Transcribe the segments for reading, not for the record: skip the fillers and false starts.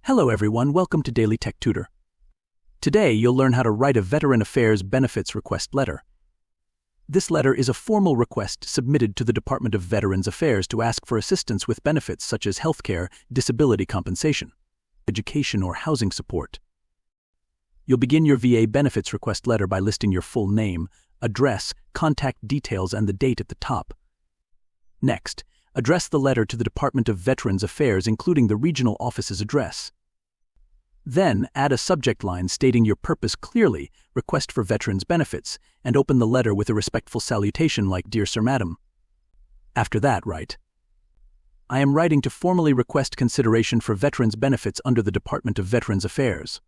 Hello everyone, welcome to Daily Tech Tutor. Today you'll learn how to write a Veteran Affairs Benefits Request letter. This letter is a formal request submitted to the Department of Veterans Affairs to ask for assistance with benefits such as healthcare, disability compensation, education, or housing support. You'll begin your VA benefits request letter by listing your full name, address, contact details, and the date at the top. Next, address the letter to the Department of Veterans Affairs, including the regional office's address. Then, add a subject line stating your purpose clearly, request for veterans benefits, and open the letter with a respectful salutation like, "Dear Sir, Madam." After that, write, "I am writing to formally request consideration for veterans benefits under the Department of Veterans Affairs.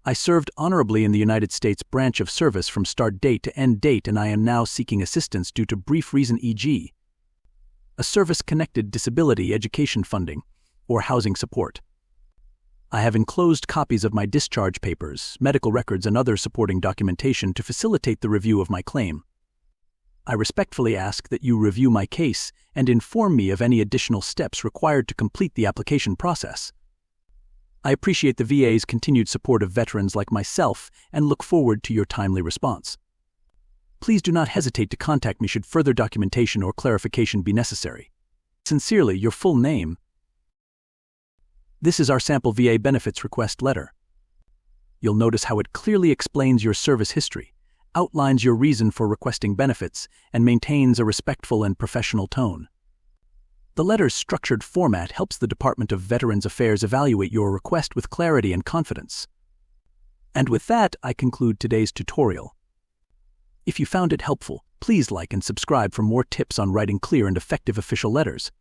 I served honorably in the United States branch of service from start date to end date, and I am now seeking assistance due to brief reason, e.g., a service-connected disability education funding or housing support. I have enclosed copies of my discharge papers, medical records, and other supporting documentation to facilitate the review of my claim. I respectfully ask that you review my case and inform me of any additional steps required to complete the application process. I appreciate the VA's continued support of veterans like myself and look forward to your timely response. Please do not hesitate to contact me should further documentation or clarification be necessary. Sincerely, your full name." This is our sample VA benefits request letter. You'll notice how it clearly explains your service history, outlines your reason for requesting benefits, and maintains a respectful and professional tone. The letter's structured format helps the Department of Veterans Affairs evaluate your request with clarity and confidence. And with that, I conclude today's tutorial. If you found it helpful, please like and subscribe for more tips on writing clear and effective official letters.